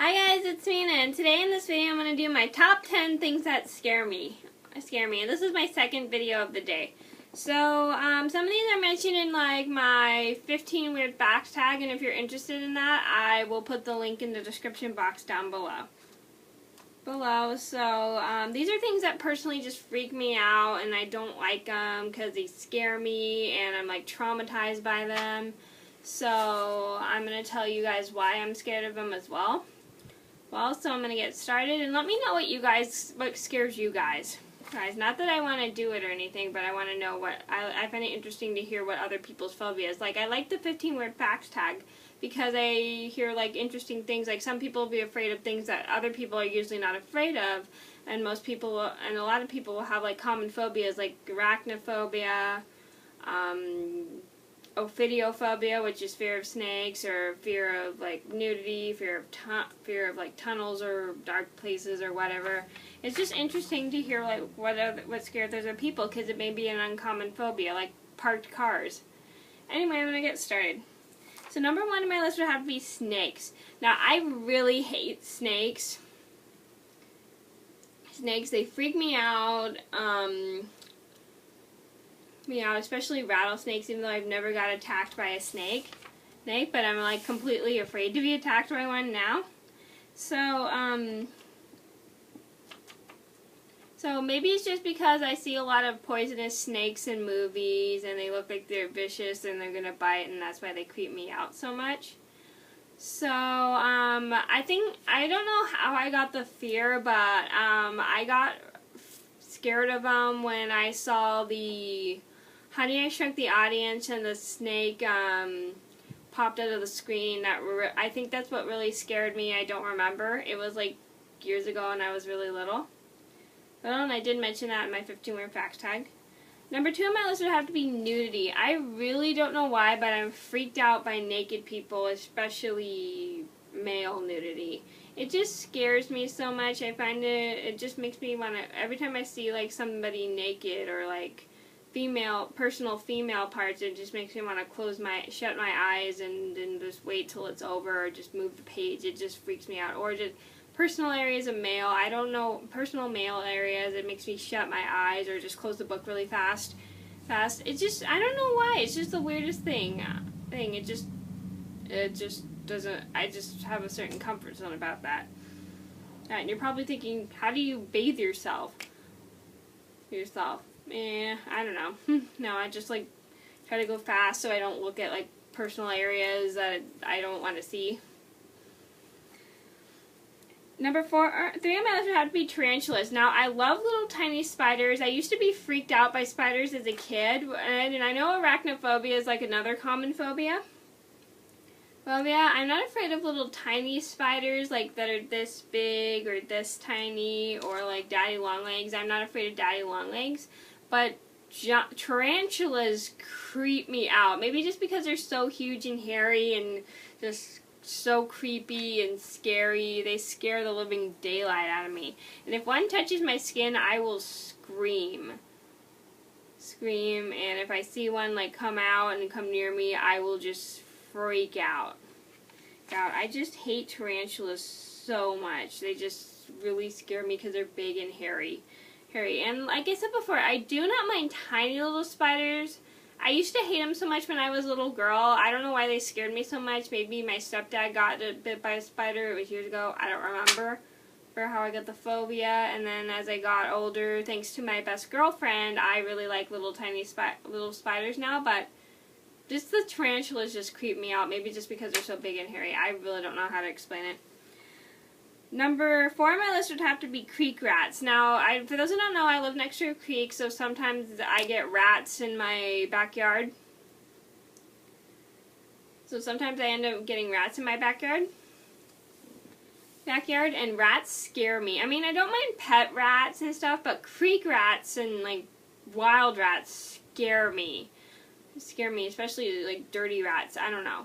Hi guys, it's Mina, and today in this video I'm going to do my top 10 things that scare me. And this is my second video of the day. So, some of these are mentioned in like my 15 weird facts tag, and if you're interested in that, I will put the link in the description box down below. So, these are things that personally just freak me out, and I don't like them because they scare me, and I'm like traumatized by them. So, I'm going to tell you guys why I'm scared of them as well. So I'm going to get started, and let me know what scares you guys. Not that I want to do it or anything, but I want to know I find it interesting to hear what other people's phobias. Like, I like the 15 weird facts tag because I hear, like, interesting things. Like, some people will be afraid of things that other people are usually not afraid of, and a lot of people will have, like, common phobias, like arachnophobia, ophidiophobia, which is fear of snakes, or fear of like nudity, fear of like tunnels or dark places or whatever. It's just interesting to hear like what scares other people, because it may be an uncommon phobia, like parked cars. Anyway, I'm gonna get started. So number one on my list would have to be snakes. Now I really hate snakes. Snakes, they freak me out. Especially rattlesnakes, even though I've never got attacked by a snake, but I'm like completely afraid to be attacked by one now. So maybe it's just because I see a lot of poisonous snakes in movies, and they look like they're vicious and they're gonna bite, and that's why they creep me out so much. So, I don't know how I got the fear, but, I got scared of them when I saw the Honey, I Shrunk the Audience, and the snake popped out of the screen. I think that's what really scared me. I don't remember. It was like years ago and I was really little. Well, and I did mention that in my 15 weird facts tag. Number two on my list would have to be nudity. I really don't know why, but I'm freaked out by naked people, especially male nudity. It just scares me so much. I find it just makes me want to, every time I see like somebody naked or like personal female parts, it just makes me want to shut my eyes and just wait till it's over, or just move the page. It just freaks me out. Or just personal areas of male, I don't know, personal male areas, it makes me shut my eyes or just close the book really fast. It just, I don't know why, it's just the weirdest thing. It just doesn't, I just have a certain comfort zone about that. And you're probably thinking, how do you bathe yourself? I don't know. No, I just like try to go fast so I don't look at like personal areas that I don't want to see. Number three on my list would have to be tarantulas. Now, I love little tiny spiders. I used to be freaked out by spiders as a kid, and I know arachnophobia is like another common phobia. Well, yeah, I'm not afraid of little tiny spiders like that are this big or this tiny, or like daddy long legs. I'm not afraid of daddy long legs, but tarantulas creep me out. Maybe just because they're so huge and hairy and just so creepy and scary. They scare the living daylight out of me. And if one touches my skin, I will scream. And if I see one like come out and come near me, I will just freak out. I just hate tarantulas so much. They just really scare me because they're big and hairy. And like I said before, I do not mind tiny little spiders. I used to hate them so much when I was a little girl. I don't know why they scared me so much. Maybe my stepdad got bit by a spider. It was years ago. I don't remember how I got the phobia. And then as I got older, thanks to my best girlfriend, I really like little tiny little spiders now. But just the tarantulas just creep me out. Maybe just because they're so big and hairy. I really don't know how to explain it. Number four on my list would have to be creek rats. Now, for those who don't know, I live next to a creek, so sometimes I get rats in my backyard. So sometimes I end up getting rats in my backyard, and rats scare me. I mean, I don't mind pet rats and stuff, but creek rats and like wild rats scare me. Especially like dirty rats. I don't know.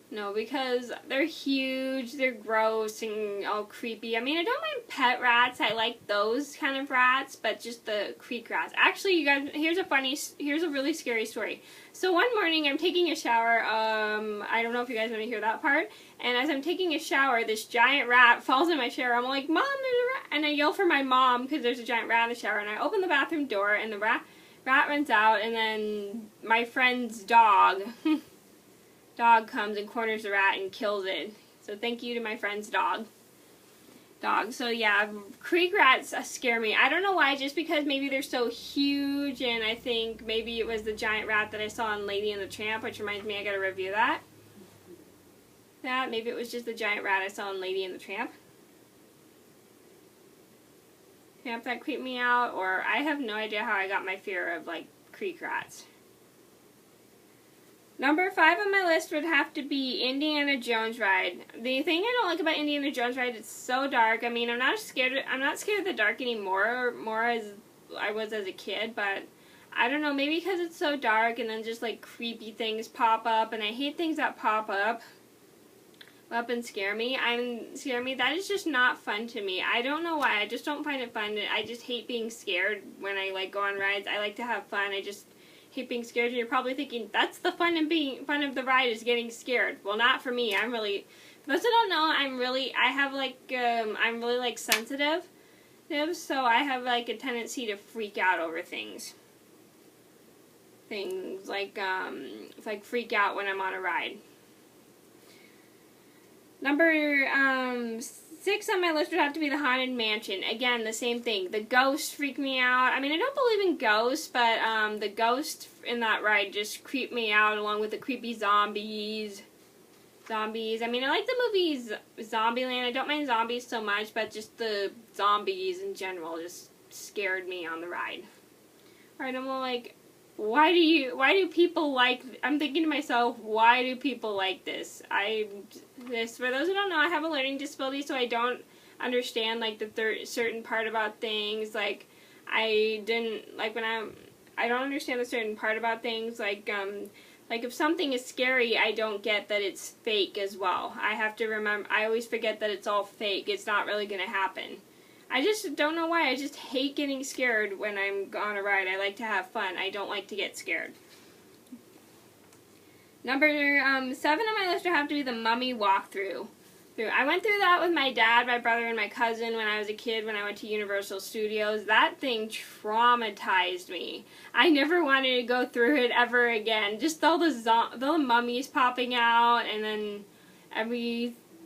No, because they're huge, they're gross and all creepy. I mean, I don't mind pet rats. I like those kind of rats, but just the creek rats. Actually, you guys, here's a really scary story. So one morning, I'm taking a shower. I don't know if you guys want to hear that part. And as I'm taking a shower, this giant rat falls in my shower. I'm like, Mom, there's a rat. And I yell for my mom because there's a giant rat in the shower. And I open the bathroom door, and the rat runs out, and then my friend's dog... dog comes and corners the rat and kills it. So thank you to my friend's dog. So yeah, creek rats scare me. I don't know why, just because maybe they're so huge, and I think maybe it was the giant rat that I saw in Lady and the Tramp, which reminds me I gotta review that. Maybe it was just the giant rat I saw in Lady and the Tramp. That creeped me out, or I have no idea how I got my fear of like creek rats. Number 5 on my list would have to be Indiana Jones ride. The thing I don't like about Indiana Jones ride, it's so dark. I mean, I'm not scared of the dark anymore, more as I was as a kid, but I don't know, maybe because it's so dark and then just like creepy things pop up, and I hate things that pop up and scare me. That is just not fun to me. I don't know why. I just don't find it fun. I just hate being scared when I like go on rides. I like to have fun. I just hate being scared, and you're probably thinking, that's the fun of the ride, is getting scared. Well, not for me. For those who don't know, I'm really like sensitive, so I have like a tendency to freak out over things. Like freak out when I'm on a ride. Number 6 on my list would have to be the Haunted Mansion. Again, the same thing. The ghosts freak me out. I mean, I don't believe in ghosts, but the ghosts in that ride just creep me out, along with the creepy zombies. I mean, I like the movies Zombieland. I don't mind zombies so much, but just the zombies in general just scared me on the ride. Alright, I'm like, why do people like... I'm thinking to myself, why do people like this? For those who don't know, I have a learning disability, so I don't understand, like, the certain part about things. Like, I don't understand the certain part about things. Like, if something is scary, I don't get that it's fake as well. I always forget that it's all fake. It's not really going to happen. I just don't know why. I just hate getting scared when I'm on a ride. I like to have fun. I don't like to get scared. Number 7 on my list would have to be the Mummy walkthrough. I went through that with my dad, my brother, and my cousin when I was a kid, when I went to Universal Studios. That thing traumatized me. I never wanted to go through it ever again. Just all the mummies popping out, and then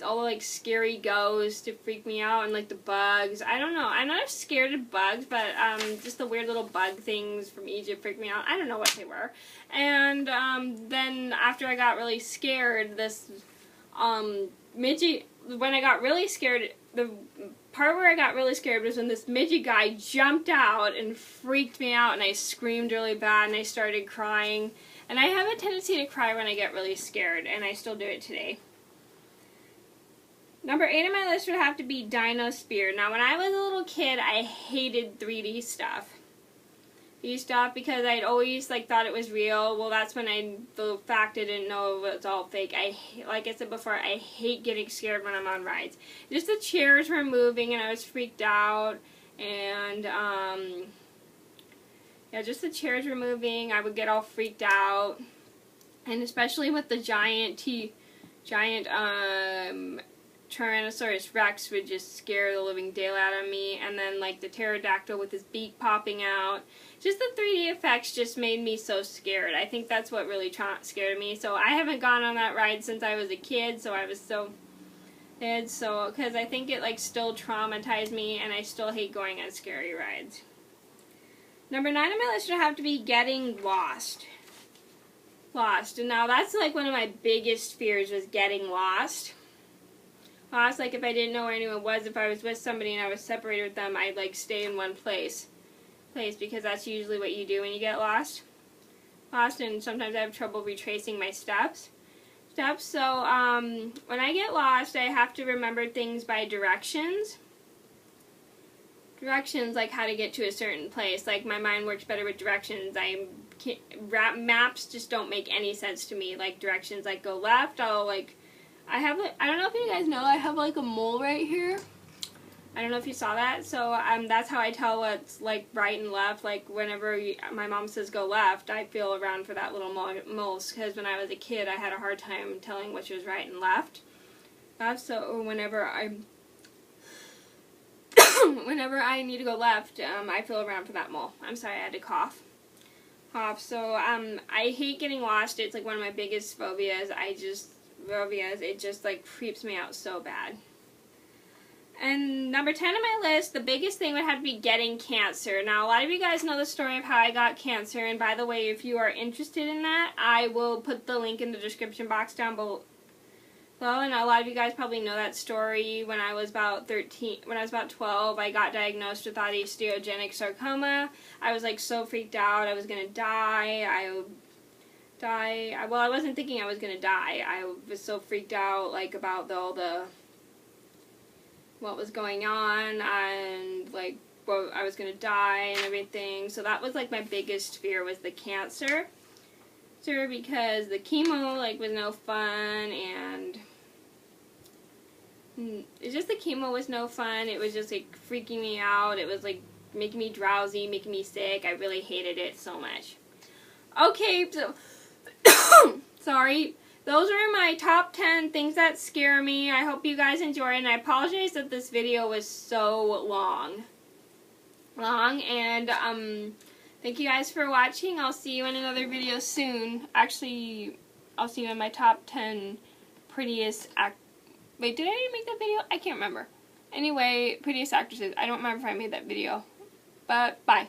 all the like scary ghosts to freak me out, and like the bugs. I don't know. I'm not scared of bugs, but just the weird little bug things from Egypt freaked me out. I don't know what they were. And then after I got really scared, when I got really scared, the part where I got really scared was when this midget guy jumped out and freaked me out, and I screamed really bad, and I started crying. And I have a tendency to cry when I get really scared, and I still do it today. Number 8 on my list would have to be Dinospear. Now, when I was a little kid, I hated 3D stuff. Because I'd always thought it was real. Well, that's when the fact I didn't know it was all fake. Like I said before, I hate getting scared when I'm on rides. Just the chairs were moving and I was freaked out, and yeah, just the chairs were moving. I would get all freaked out, and especially with the giant Tyrannosaurus Rex would just scare the living daylight out of me, and then like the pterodactyl with his beak popping out. Just the 3D effects just made me so scared. I think that's what really scared me. So I haven't gone on that ride since I was a kid, so I was because I think it still traumatized me, and I still hate going on scary rides. Number 9 on my list would have to be getting lost. And now that's one of my biggest fears, was getting lost. If I didn't know where anyone was, if I was with somebody and I was separated with them, I'd stay in one place, because that's usually what you do when you get lost. And sometimes I have trouble retracing my steps. So when I get lost, I have to remember things by directions. Directions, like how to get to a certain place. My mind works better with directions. I'm maps just don't make any sense to me. Like directions, like go left, I'll like, I don't know if you guys know, I have like a mole right here. I don't know if you saw that. So that's how I tell what's like right and left. Like whenever my mom says go left, I feel around for that little mole, because when I was a kid, I had a hard time telling which was right and left. So whenever I need to go left, I feel around for that mole. I'm sorry, I had to cough. So I hate getting lost. It's like one of my biggest phobias. It just like creeps me out so bad. And number 10 on my list, the biggest thing would have to be getting cancer. Now, a lot of you guys know the story of how I got cancer, and by the way, if you are interested in that, I will put the link in the description box down below. And a lot of you guys probably know that story. When I was about 12, I got diagnosed with osteogenic sarcoma. I was like so freaked out. I was gonna die. Well, I wasn't thinking I was gonna die. I was so freaked out, like, about what was going on, and like, well, I was gonna die and everything. So that was like my biggest fear, was the cancer. Because the chemo like was no fun, and it's just the chemo was no fun. It was just like freaking me out. It was like making me drowsy, making me sick. I really hated it so much. Okay, so sorry. Those are my top 10 things that scare me. I hope you guys enjoy it, and I apologize that this video was so long. And thank you guys for watching. I'll see you in another video soon. Actually, I'll see you in my top 10 prettiest Wait, did I make that video? I can't remember. Anyway, prettiest actresses. I don't remember if I made that video. But bye.